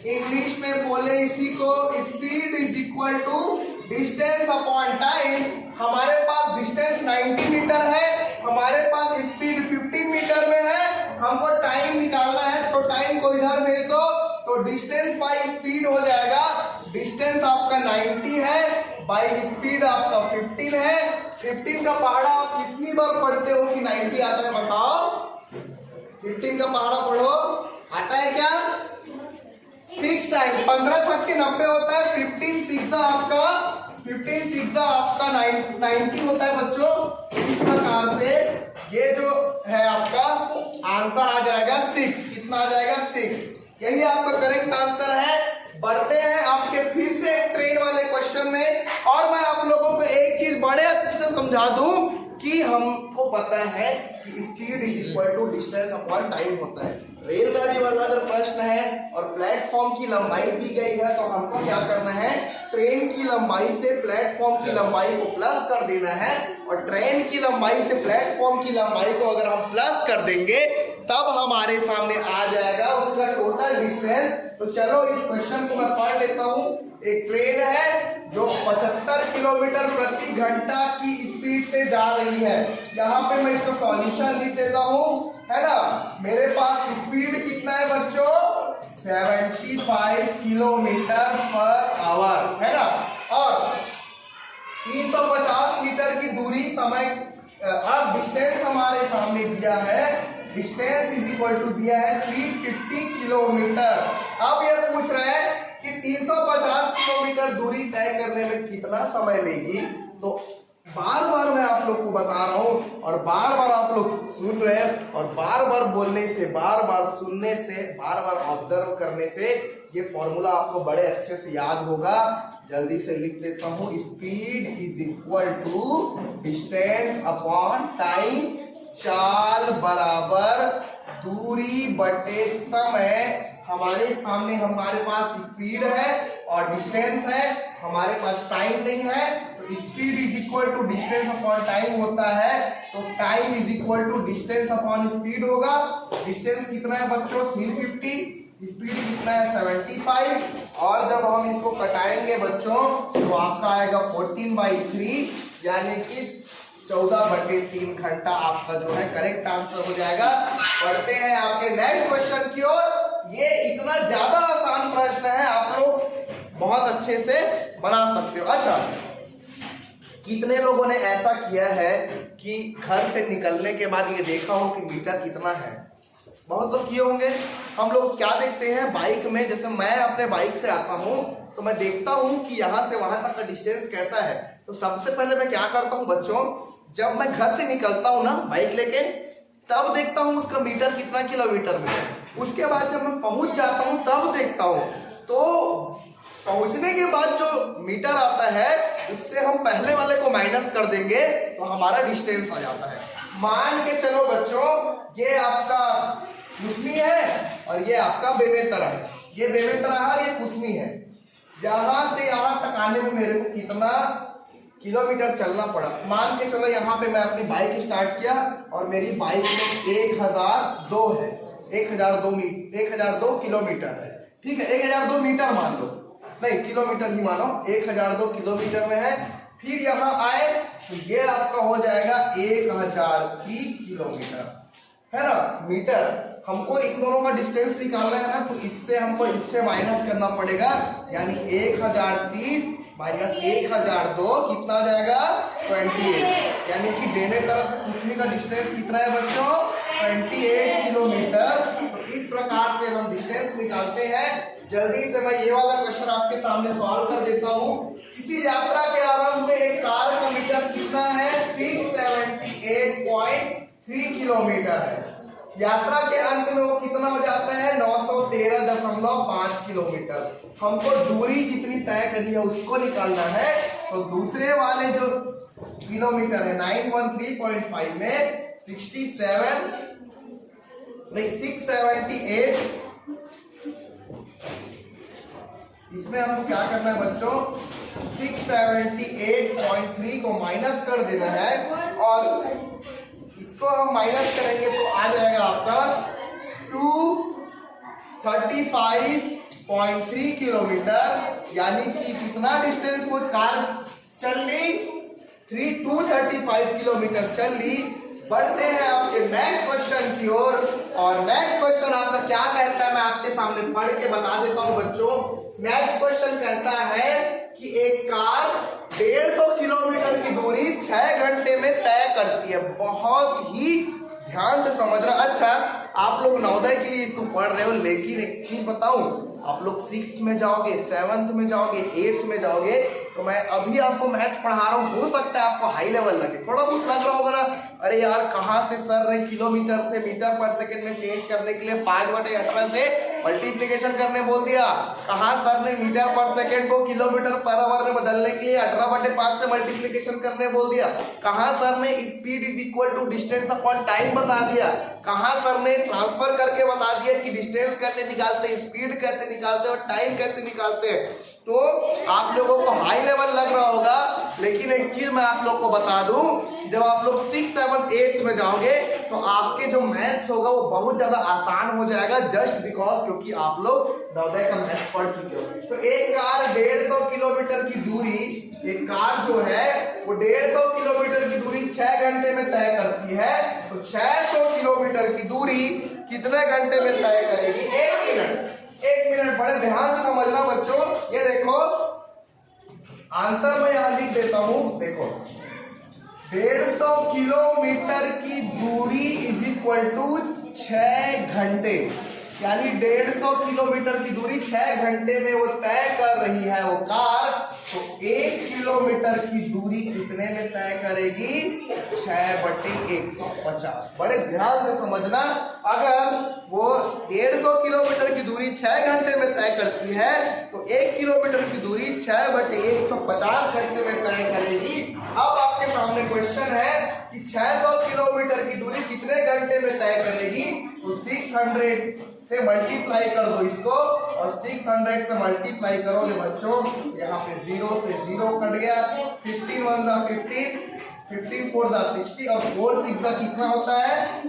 A: इंग्लिश में बोले इसी को speed is equal to distance upon time. हमारे पास डिस्टेंस 90 मीटर है, हमारे पास स्पीड 15 मीटर में है, हमको टाइम निकालना है, तो टाइम को इधर भेज दो, तो डिस्टेंस बाई स्पीड हो जाएगा। डिस्टेंस आपका 90 है, बाई स्पीड आपका 15 है। 15 का पहाड़ा आप कितनी बार पढ़ते हो कि 90 आता है, बताओ। 15 का पहाड़ा पढ़ो, आता है क्या, 6 टाइम। 15 छक्के 90 होता है, 15 6 आपका 90 होता है बच्चों। इस प्रकार से ये जो है आपका आंसर आ जाएगा 6। कितना आ जाएगा, 6। यही आपका करेक्ट आंसर है। बढ़ते हैं आपके फिर से ट्रेन वाले क्वेश्चन में, और मैं आप लोगों को एक चीज बड़े अच्छे से समझा दूं कि हमको पता है कि speed is equal to distance upon time होता है। रेलगाड़ी वाला अगर प्रश्न है और प्लेटफॉर्म की लंबाई दी गई है, तो हमको क्या करना है, ट्रेन की लंबाई से प्लेटफॉर्म की लंबाई को प्लस कर देना है, और ट्रेन की लंबाई से प्लेटफॉर्म की लंबाई को अगर हम प्लस कर देंगे तब हमारे सामने आ जाएगा उसका टोटल डिस्टेंस। तो चलो इस क्वेश्चन को मैं पढ़ लेता हूं। एक ट्रेन है जो 75 किलोमीटर प्रति घंटा की स्पीड से जा रही है। यहाँ पे मैं इसका सॉल्यूशन लिख देता हूं, है ना। मेरे पास स्पीड कितना है बच्चों, 75 किलोमीटर पर आवर, है ना, और 350 मीटर की दूरी समय। अब डिस्टेंस हमारे सामने दिया है, डिस्टेंस इज इक्वल टू दिया है 350 किलोमीटर। अब ये पूछ रहा है कि 350 किलोमीटर दूरी तय करने में कितना समय लेगी। तो बार बार मैं आप लोग को बता रहा हूं और बार बार आप लोग सुन रहे हैं, और बार बार बोलने से, बार बार सुनने से, बार बार ऑब्जर्व करने से ये फॉर्मूला आपको बड़े अच्छे से याद होगा। जल्दी से लिख देता हूं, speed is equal to distance upon time, चाल बराबर दूरी बटे समय। हमारे सामने हमारे पास स्पीड है और डिस्टेंस है, हमारे पास टाइम नहीं है, तो speed is equal to distance upon time होता है। तो time is equal to distance upon speed होगा। डिस्टेंस कितना है बच्चों, 350, स्पीड कितना है 75, और जब हम इसको कटाएंगे बच्चों तो आपका आएगा 14/3, यानी कि 14/3 घंटा आपका जो है करेक्ट आंसर हो जाएगा। पढ़ते हैं आपके नेक्स्ट क्वेश्चन की ओर। ये इतना ज्यादा आसान प्रश्न है, आप लोग बहुत अच्छे से बना सकते हो। अच्छा, कितने लोगों ने ऐसा किया है कि घर से निकलने के बाद ये देखा हो कि मीटर कितना है? बहुत लोग किए होंगे। हम लोग क्या देखते हैं बाइक में, जैसे मैं अपने बाइक से आता हूँ तो मैं देखता हूँ कि यहाँ से वहां तक का डिस्टेंस कैसा है। तो सबसे पहले मैं क्या करता हूँ बच्चों, जब मैं घर से निकलता हूँ ना बाइक लेके, तब देखता हूँ उसका मीटर कितना किलोमीटर में है। उसके बाद जब मैं पहुंच जाता हूँ तब देखता हूँ, तो पहुंचने के बाद जो मीटर आता है उससे हम पहले वाले को माइनस कर देंगे तो हमारा डिस्टेंस आ जाता है। मान के चलो बच्चों, ये आपका कुसमी है और ये आपका बेमेतरा है। ये बेमेतरा है और ये कुसमी है। यहां से यहां तक आने में मेरे को कितना किलोमीटर चलना पड़ा। मान के चलो यहाँ पे मैं अपनी बाइक स्टार्ट किया और मेरी बाइक में 1002 है, 1002 किलोमीटर है। ठीक है, 1002 मीटर मान लो, नहीं किलोमीटर ही मानो, 1002 किलोमीटर में है। फिर यहाँ आए तो ये आपका हो जाएगा 1030 किलोमीटर, है ना मीटर। हमको इन दोनों का डिस्टेंस निकालना है ना, तो इससे हमको इससे माइनस करना पड़ेगा, यानी 1030 माइनस 1002 कितना आ जाएगा 28। यानी कि बेमेतरा से कुसमी का डिस्टेंस कितना है बच्चों 28 किलोमीटर। तो इस प्रकार से हम डिस्टेंस निकालते हैं। जल्दी से मैं ये वाला क्वेश्चन आपके सामने सॉल्व कर देता हूँ। किसी यात्रा के आरंभ में एक कार का मीटर कितना है 678.3 किलोमीटर है। यात्रा के अंत में वो कितना हो जाता है 913.5 किलोमीटर। हमको दूरी जितनी तय करी है उसको निकालना है। तो दूसरे वाले जो किलोमीटर है 913.5 में 678, इसमें हमको क्या करना है बच्चों 678.3 को माइनस कर देना है और इसको हम माइनस करेंगे तो आ जाएगा आपका 235.3 किलोमीटर। यानी कि कितना डिस्टेंस वो कार चल ली 235 किलोमीटर चल ली। बढ़ते हैं आपके नेक्स्ट क्वेश्चन की ओर। और नेक्स्ट क्वेश्चन आपका क्या कहता है मैं आपके सामने पढ़ के बता देता हूं बच्चों। नेक्स्ट क्वेश्चन कहता है कि एक कार 150 किलोमीटर की दूरी 6 घंटे में तय करती है। बहुत ही ध्यान से समझना। अच्छा, आप लोग नवोदय के लिए इसको पढ़ रहे हो, लेकिन एक चीज बताऊं, आप लोग 6th में जाओगे, 7th में जाओगे, 8th में जाओगे, तो मैं अभी आपको मैथ्स पढ़ा रहा हूँ, हो सकता है आपको हाई लेवल लगे, थोड़ा बहुत लग रहा होगा ना, अरे यार कहाँ से सर ने किलोमीटर से मीटर पर सेकंड में चेंज करने के लिए 5/18 से मल्टीप्लिकेशन करने बोल दिया। कहाँ सर ने मीटर पर सेकंड को किलोमीटर पर आवर में बदलने के लिए 18/5 से मल्टीप्लिकेशन करने बोल दिया। कहाँ सर ने speed is equal to distance upon time बता दिया। कहाँ सर ने ट्रांसफर करके बता दिया कि डिस्टेंस कैसे निकालते हैं, स्पीड कैसे निकालते हैं और टाइम कैसे निकालते हैं। तो आप लोगों को हाई लेवल लग रहा होगा, लेकिन एक चीज मैं आप लोग को बता दूं कि जब आप लोग 6, 7, 8 में जाओगे तो आपके जो मैथ्स होगा वो बहुत ज्यादा आसान हो जाएगा, जस्ट बिकॉज क्योंकि आप लोग नवोदय का मैथ्स पढ़ चुके हो। तो एक कार 150 किलोमीटर की दूरी, एक कार जो है वो 150 किलोमीटर की दूरी 6 घंटे में तय करती है। तो 600 किलोमीटर की दूरी कितने घंटे में तय करेगी 1 मिनट। 1 मिनट, बड़े ध्यान से समझना बच्चों। ये देखो आंसर मैं यहां लिख देता हूं, देखो 150 किलोमीटर की दूरी इज इक्वल टू 6 घंटे। यानी 150 किलोमीटर की दूरी 6 घंटे में वो तय कर रही है वो कार। तो 1 किलोमीटर की दूरी कितने में तय करेगी 6/150। बड़े ध्यान से समझना, अगर वो 150 किलोमीटर की दूरी 6 घंटे में तय करती है तो 1 किलोमीटर की दूरी 6/150 घंटे में तय करेगी। अब आपके सामने क्वेश्चन है कि 600 किलोमीटर की दूरी कितने घंटे में तय करेगी। तो 600 से मल्टीप्लाई कर दो इसको, और 600 से मल्टीप्लाई करोगे बच्चों, यहाँ पे 0 से 0 कट गया, 15 1 दा 15, 15 4 दा 60 और 4 6 दा कितना होता है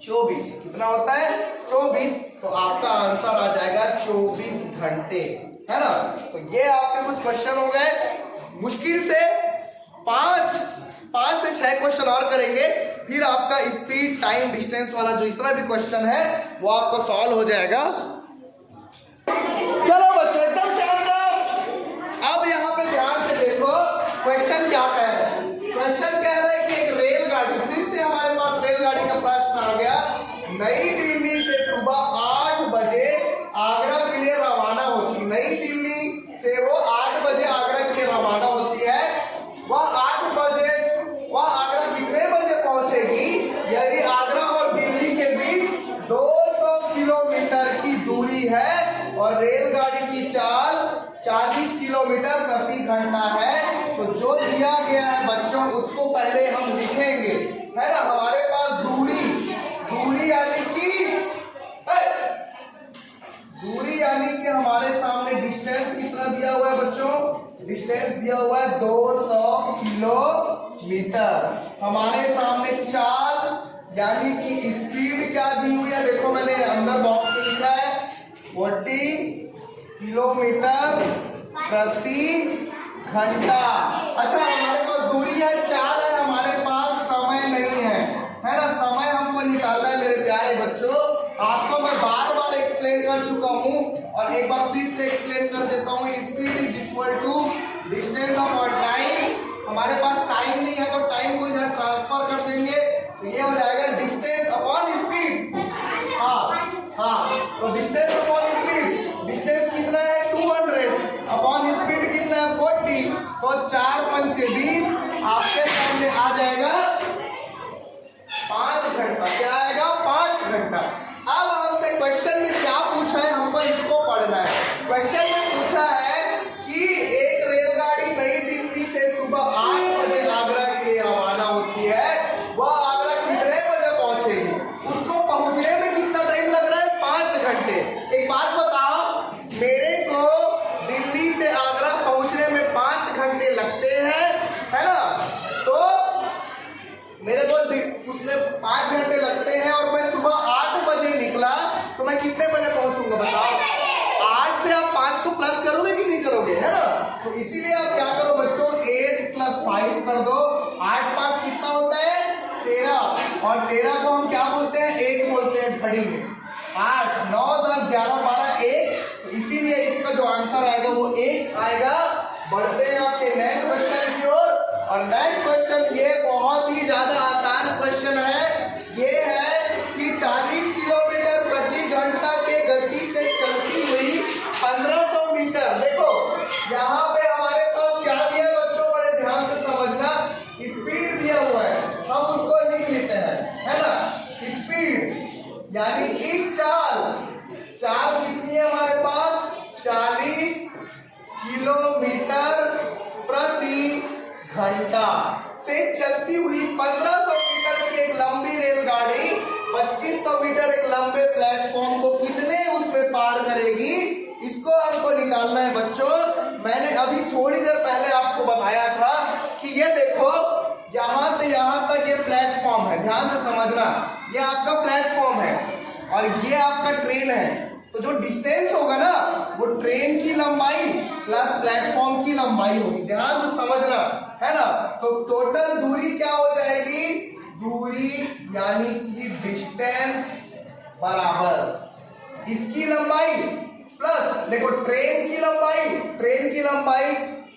A: 24। कितना होता है 24। तो आपका आंसर आ जाएगा 24 घंटे, है ना। तो ये आपके कुछ क्वेश्चन हो गए। मुश्किल से 5 से 6 क्वेश्चन और करेंगे, फिर आपका स्पीड टाइम डिस्टेंस वाला जो इतना भी क्वेश्चन है वो आपको सॉल्व हो जाएगा। चलो बच्चों एकदम शांत रहो। अब यहाँ पे ध्यान से देखो क्वेश्चन क्या कह रहा है। क्वेश्चन कह रहा है कि एक रेलगाड़ी, फिर से हमारे पास रेलगाड़ी का प्रश्न आ गया। नई दिल्ली से सुबह 8 बजे आगरा के लिए रवाना होती, नई दिल्ली से वो 8 बजे आगरा के लिए रवाना होती है। वह 8 बजे वह आगरा कितने बजे पहुंचेगी, यदि 200 किलोमीटर की दूरी है और रेलगाड़ी की चाल 40 किलोमीटर प्रति घंटा है। तो जो दिया गया है बच्चों उसको पहले हम लिखेंगे, है ना। हमारे पास दूरी यानी कि हमारे सामने डिस्टेंस कितना दिया हुआ है बच्चों, डिस्टेंस दिया हुआ है 200 किलोमीटर। हमारे सामने चाल यानी कि स्पीड क्या दी हुई है, देखो मैंने अंदर बॉक्स में लिखा है 40 किलोमीटर प्रति घंटा। अच्छा हमारे पास दूरी है, चाल है, हमारे पास समय नहीं है ना। समय हमको निकालना है मेरे प्यारे बच्चों। आपको मैं बार बार एक्सप्लेन कर चुका हूँ और एक बार फिर से एक्सप्लेन कर देता हूँ। Speed is equal to distance upon time. हमारे पास टाइम नहीं है तो टाइम को इधर ट्रांसफर कर देंगे, तो ये हो जाएगा डिस्टेंस अपॉन स्पीड। हाँ तो डिस्टेंस अपॉन स्पीड, डिस्टेंस कितना है 200 अपॉन स्पीड कितना है 40, तो 4 पंचे 20, आपके सामने आ जाएगा 5 घंटा। क्या आएगा 5 घंटा। अब हमसे क्वेश्चन में क्या पूछा है, हमको इसको पढ़ना है। क्वेश्चन में पूछा है कि एक रेलगाड़ी नई दिल्ली से सुबह 8 बजे आगरा के लिए रवाना होती है, वह आगरा कितने बजे पहुंचेगी, उसको पहुंचने में कितना टाइम लग रहा है 5 घंटे। एक बात बताओ, मेरे को दिल्ली से आगरा पहुंचने में 5 घंटे लगते हैं, है ना। तो मेरे को उसमें 5 घंटे लगते हैं और मैं सुबह 8 बजे निकला, तो मैं कितने बजे पहुंचूंगा बताओ। 8 से आप 5 को प्लस करोगे कि नहीं करोगे, है ना। तो इसीलिए आप क्या करो बच्चों, 8 + 5 कर दो। 8 × 5 कितना होता है 13, और 13 को हम क्या बोलते हैं 1 बोलते हैं घड़ी में। 8 9 10 11 12 1, तो इसीलिए इसका जो आंसर आएगा वो 1 आएगा। बढ़ते हैं आपके नेक्स्ट क्वेश्चन की ओर। और नेक्स्ट क्वेश्चन ये बहुत ही ज्यादा आसान क्वेश्चन है। ये है कि 40 किलोमीटर प्रति घंटा के गति से चलती हुई 1500 मीटर। देखो यहाँ पे हमारे पास क्या दिया है बच्चों, बड़े ध्यान से समझना। स्पीड दिया हुआ है, हम उसको लिख लेते हैं, है ना। स्पीड यानी कि चाल कितनी है हमारे पास 40 किलोमीटर प्रति घंटा से चलती हुई 1500 मीटर की एक लंबी रेलगाड़ी 2500 मीटर एक लंबे प्लेटफॉर्म को कितने उसमें पार करेगी, इसको हमको निकालना है बच्चों। मैंने अभी थोड़ी देर पहले आपको बताया था कि ये देखो यहां से यहां तक ये प्लेटफॉर्म है, ध्यान से समझना। ये आपका प्लेटफॉर्म है और ये आपका ट्रेन है। तो जो डिस्टेंस होगा ना वो ट्रेन की लंबाई प्लस प्लेटफॉर्म की लंबाई होगी, ध्यान से समझना, है ना। तो टोटल दूरी क्या हो जाएगी, दूरी यानी कि डिस्टेंस बराबर इसकी लंबाई प्लस देखो ट्रेन की लंबाई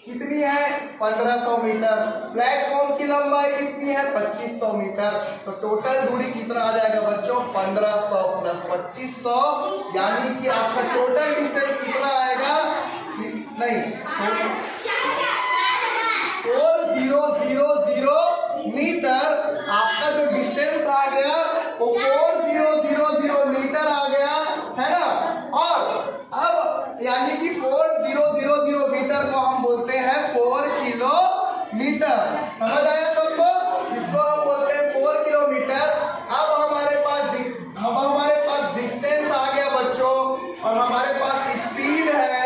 A: कितनी है 1500 मीटर, प्लेटफॉर्म की लंबाई कितनी है 2500 मीटर। तो टोटल दूरी कितना आ जाएगा बच्चों 1500 + 2500, यानी कि आपका टोटल डिस्टेंस कितना आएगा, नहीं 4000 मीटर। आपका जो डिस्टेंस आ गया वो 4000 मीटर आ गया, है ना। और अब यानी कि 4000 मीटर को हम बोलते हैं 4 किलोमीटर। समझ आया सबको, इसको हम बोलते हैं 4 किलोमीटर। अब हमारे पास डिस्टेंस आ गया बच्चों और हमारे पास स्पीड है,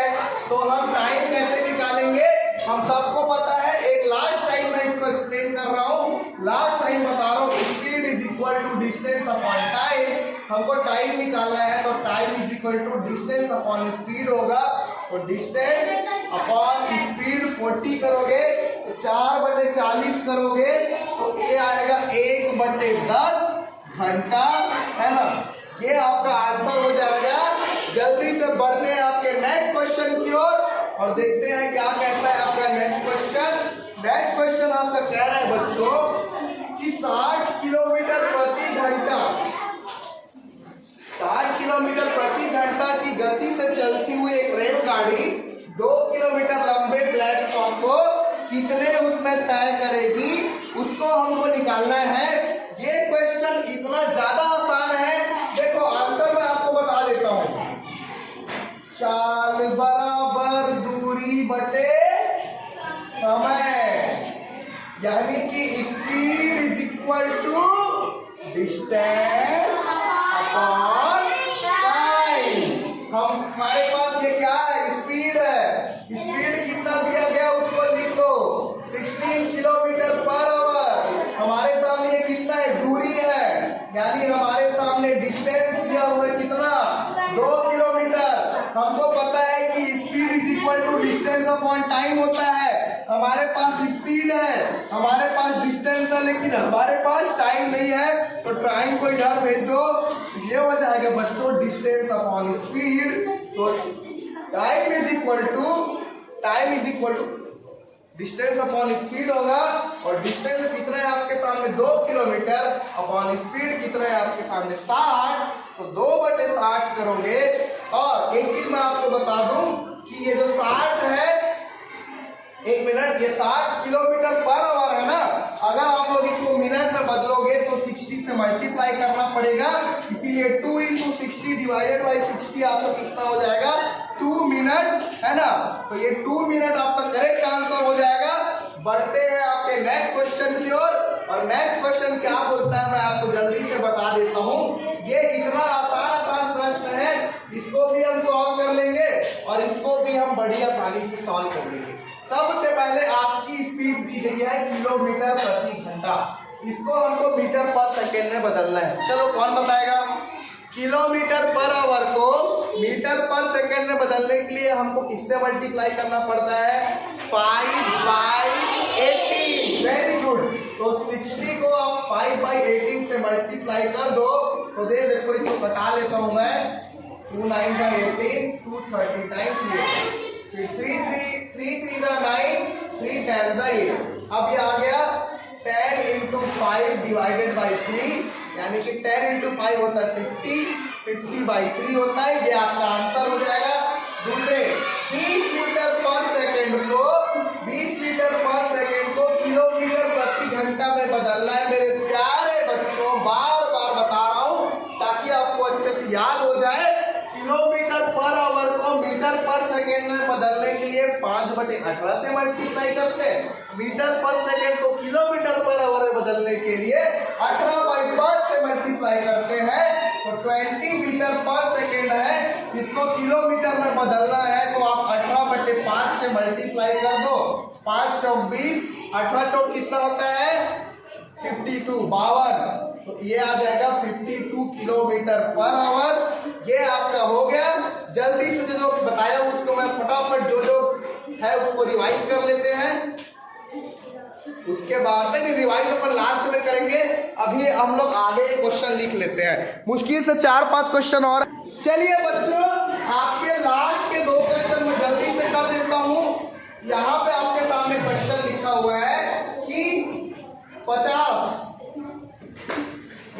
A: तो हम टाइम कैसे निकालेंगे, हम सबको पता है। एक लास्ट टाइम मैं इसको एक्सप्लेन कर रहा हूँ, लास्ट टाइम बता रहा हूँ। Speed is equal to distance upon time. हमको टाइम निकालना है तो time is equal to distance upon speed होगा। तो डिस्टेंस अपॉन स्पीड 40 करोगे तो 4/40 करोगे तो ये आएगा 1/10 घंटा, है ना। ये आपका आंसर हो जाएगा। जल्दी से बढ़ते हैं आपके नेक्स्ट क्वेश्चन की ओर और देखते हैं क्या कहता है आपका नेक्स्ट क्वेश्चन। नेक्स्ट क्वेश्चन आपका कह रहा है बच्चों कि 60 किलोमीटर प्रति घंटा 60 किलोमीटर प्रति घंटा की गति से चलती हुई एक रेलगाड़ी 2 किलोमीटर लंबे प्लेटफॉर्म को कितने उसमें तय करेगी, उसको हमको निकालना है। ये क्वेश्चन इतना ज्यादा आसान है। देखो हमारे पास ये क्या है, स्पीड है। स्पीड कितना दिया गया उसको लिख लो, 16 किलोमीटर पर आवर। हमारे सामने ये कितना है, दूरी है, यानी हमारे सामने डिस्टेंस दिया हुआ है कितना, 2 किलोमीटर। हमको पता है कि speed is equal to distance upon time होता है। हमारे पास स्पीड है, हमारे पास डिस्टेंस है, लेकिन हमारे पास टाइम नहीं है, तो टाइम को इधर भेज दो। ये हो जाएगा बच्चों डिस्टेंस अपॉन स्पीड। तो time is equal to distance upon speed होगा, और डिस्टेंस कितना है आपके सामने, 2 किलोमीटर, अपॉन स्पीड कितना है आपके सामने 60। तो 2/60 करोगे। और एक चीज मैं आपको बता दूं कि ये जो 60 है, एक मिनट, ये 60 किलोमीटर पर आवर है ना, अगर आप लोग इसको मिनट में बदलोगे तो 60 से मल्टीप्लाई करना पड़ेगा, इसीलिए 2 × 60 डिवाइडेड बाई 60 आपका कितना हो जाएगा, 2 मिनट, है ना। तो ये 2 मिनट आपका करेक्ट आंसर हो जाएगा। बढ़ते हैं आपके नेक्स्ट क्वेश्चन की ओर। और नेक्स्ट क्वेश्चन क्या बोलता है मैं आपको जल्दी से बता देता हूँ। ये इतना आसान प्रश्न है, इसको भी हम सॉल्व कर लेंगे और इसको भी हम बड़ी आसानी से सॉल्व कर लेंगे। सबसे पहले आपकी स्पीड दी गई है किलोमीटर प्रति घंटा, इसको हमको मीटर पर सेकेंड में बदलना है। चलो कौन बताएगा। किलोमीटर पर आवर को मीटर पर सेकेंड में बदलने के लिए हमको किससे मल्टीप्लाई करना पड़ता है, 5/18। Very good. तो 60 को आप 5/18 से मल्टीप्लाई कर दो, तो देखो इसको कटा लेता हूं मैं, 2 9 × 18, 230 टाइम्स ये, फिर 3 3 9, 3 10 8। अब ये आ गया 10 × 5 डिवाइडेड बाई 3, यानी कि 10 × 5 होता है 50/3 होता है। ये आपका आंसर हो जाएगा। दूसरे 20 मीटर पर सेकेंड को किलोमीटर प्रति घंटा में बदलना है मेरे प्यारे बच्चों। बार बार बता रहा हूं ताकि आपको अच्छे से याद हो जाए। किलोमीटर पर आवर को मीटर पर सेकेंड में बदलने के लिए 5/18 से मल्टीप्लाई करते हैं। मीटर पर सेकेंड को किलोमीटर पर आवर में बदलने के लिए 18/5 से मल्टीप्लाई करते हैं। तो 20 मीटर पर सेकेंड है, इसको किलोमीटर में बदलना है, तो आप 18/5 से मल्टीप्लाई कर दो। 5 चौक 20, 18 चौक कितना होता है, 52, 52। तो ये आ जाएगा 52 किलोमीटर पर आवर। ये आपका हो गया। जल्दी से जो बताया उसको मैं फटाफट जो है उसको रिवाइज कर लेते हैं। उसके बाद रिवाइज अपन लास्ट में करेंगे। अभी हम लोग आगे एक क्वेश्चन लिख लेते हैं, मुश्किल से 4-5 क्वेश्चन और। चलिए बच्चों, आपके लास्ट के 2 क्वेश्चन में जल्दी से कर देता हूं। यहाँ पे आपके सामने क्वेश्चन लिखा हुआ है कि 50,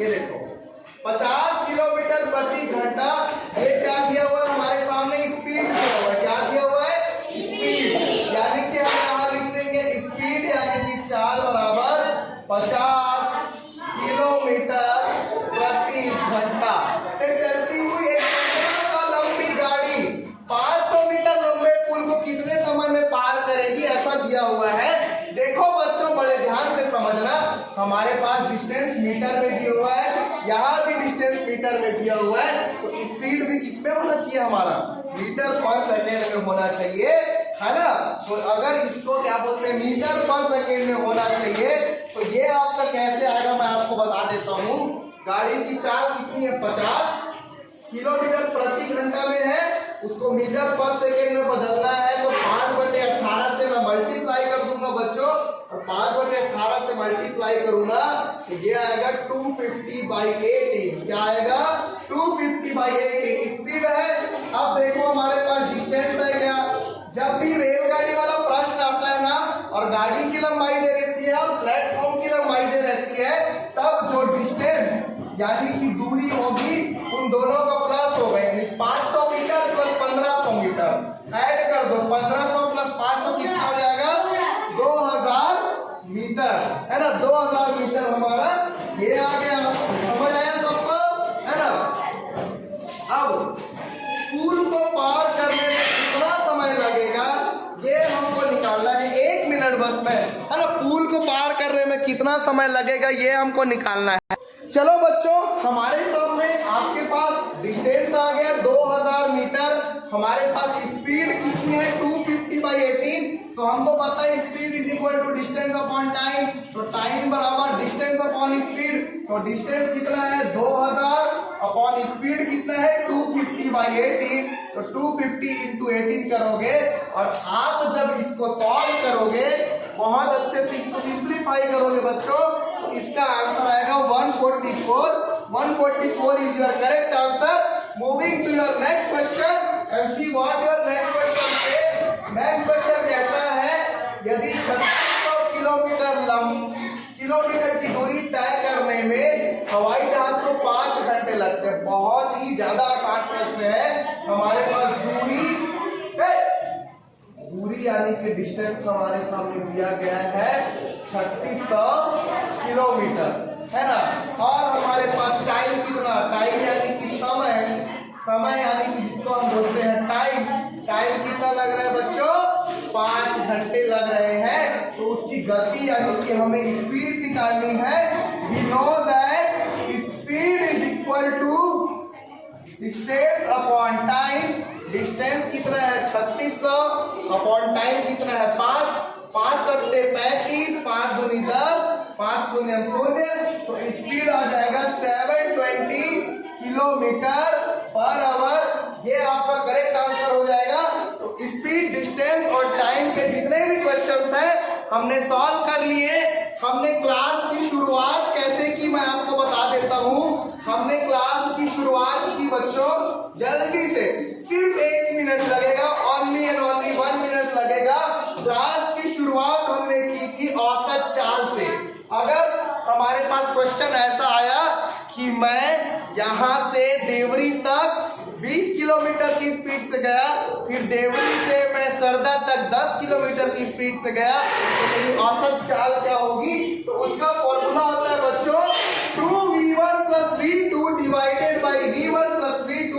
A: ये देखो 50 किलोमीटर प्रति घंटा, ये क्या दिया हुआ है हमारे सामने, स्पीड दिया हुआ है। क्या दिया हुआ है, स्पीड, यानी कि हम यहाँ लिख देंगे स्पीड यानी कि 4 बराबर 50 किलोमीटर प्रति घंटा से चलती हुई एक लंबी गाड़ी 500 मीटर लंबे पुल को कितने समय में पार करेगी, ऐसा दिया हुआ है। देखो बच्चों, बड़े ध्यान से समझना, हमारे पास डिस्टेंस मीटर में दिया हुआ है, यहाँ भी डिस्टेंस मीटर में दिया हुआ है, तो स्पीड भी किस में होना चाहिए, हमारा मीटर पर सेकेंड में होना चाहिए, है ना। तो अगर इसको क्या बोलते हैं, मीटर पर सेकेंड में होना चाहिए, तो ये आपका कैसे आएगा मैं आपको बता देता हूँ। गाड़ी की चाल कितनी है, 50 किलोमीटर प्रति घंटा में है, उसको मीटर पर सेकेंड में बदलना है, तो 5/18 से मैं मल्टीप्लाई कर दूंगा बच्चों, और 5/18 से मल्टीप्लाई करूंगा तो ये आएगा 250/18। क्या आएगा, 250/18 स्पीड है। अब देखो हमारे पास डिस्टेंस है क्या, जब भी रेलगाड़ी वाला प्रश्न आता है ना, और गाड़ी की लंबाई दे रहती है और प्लेटफॉर्म की लंबाई दे रहती है, तब जो डिस्टेंस यानी कि दूरी होगी उन दोनों का प्लस हो गए। 500 मीटर प्लस 1500 मीटर ऐड कर दो, 1500 प्लस 500 कितना हो जाएगा, 2000 मीटर, है ना। 2000 मीटर हमारा ये आ गया, समझ आया सबको, है ना। अब पुल को पार करने में कितना समय लगेगा ये हमको निकालना है, 1 मिनट बस में, है ना। पुल को पार करने में कितना समय लगेगा ये हमको निकालना है। चलो बच्चों, हमारे सामने आपके पास डिस्टेंस आ गया 2000 मीटर, हमारे पास स्पीड कितनी है 250/18, तो हमको पता है speed is equal to distance upon time, तो टाइम बराबर डिस्टेंस अपॉन स्पीड, तो डिस्टेंस कितना है 2000 अपॉन स्पीड कितना है 250/18, तो 250 इंटू 18 करोगे और आप जब इसको सॉल्व करोगे बहुत अच्छे से इसको सिंप्लीफाई करोगे बच्चों, तो इसका आंसर आएगा 144 is your correct answer. Moving to your next question and see what your next question say. Next question कहता है यदि 3600 किलोमीटर की दूरी तय करने में हवाई जहाज को 5 घंटे लगते हैं। बहुत ही ज्यादा आसान प्रश्न है। हमारे पास दूरी यानी कि डिस्टेंस हमारे सामने दिया गया है 3600 किलोमीटर, है ना। और हमारे पास टाइम कितना, टाइम यानी कि समय यानी कि जिसको हम बोलते हैं टाइम कितना लग रहा है बच्चों 5 घंटे लग रहे हैं। तो उसकी गति यानी कि हमें स्पीड निकालनी है। We know that speed is equal to distance upon time. Distance कितना है 3600 अपॉन टाइम कितना है 5 सत्ते 35, 5 दूनी 10, 5 शून्य 0, तो स्पीड आ जाएगा 720 किलोमीटर पर आवर। ये आपका करेक्ट आंसर हो जाएगा। तो स्पीड, डिस्टेंस और टाइम के जितने भी क्वेश्चंस हैं हमने सॉल्व कर लिए। हमने क्लास की शुरुआत कैसे की मैं आपको बता देता हूँ। हमने क्लास की शुरुआत की बच्चों जल्दी से, सिर्फ 1 मिनट लगेगा, ओनली एंड ओनली 1 मिनट लगेगा। क्लास की शुरुआत हमने की थी औसत चाल से। अगर हमारे पास क्वेश्चन ऐसा आया कि मैं यहाँ से देवरी तक 20 किलोमीटर की स्पीड से गया, फिर देवरी से मैं सरदा तक 10 किलोमीटर की स्पीड से गया, तो मेरी औसत चाल क्या होगी। तो उसका फॉर्मूला होता है बच्चों 2v1 + v2 divided by v1 + v2।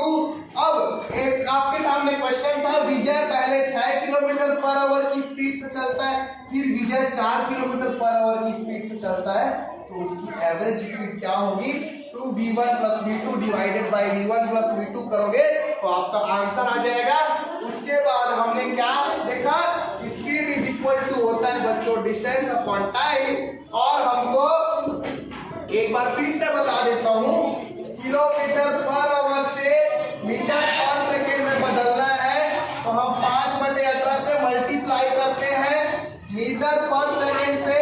A: अब एक आपके सामने क्वेश्चन था, विजय पहले 6 किलोमीटर पर आवर की स्पीड से चलता है, फिर विजय 4 किलोमीटर पर आवर की स्पीड से चलता है, तो उसकी एवरेज स्पीड क्या होगी 2v1 + v2 divided by v1 + v2 करोगे तो आपका आंसर आ जाएगा। उसके बाद हमने क्या देखा, स्पीड इज इक्वल टू होता है बच्चों डिस्टेंस अपॉन टाइम। और हमको एक बार फिर से बता देता हूँ, किलोमीटर पर आवर से मीटर पर सेकेंड में बदलना है तो हम 5/18 से मल्टीप्लाई करते हैं। मीटर पर सेकेंड से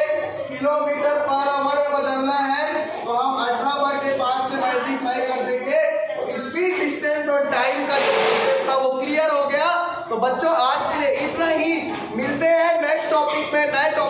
A: किलोमीटर पर आवर में बदलना है तो हम 18/5 से मल्टीप्लाई कर देंगे। स्पीड, डिस्टेंस और टाइम का जो कॉन्सेप्ट था वो क्लियर हो गया। तो बच्चों आज के लिए इतना ही, मिलते हैं नेक्स्ट टॉपिक में नए टॉपिक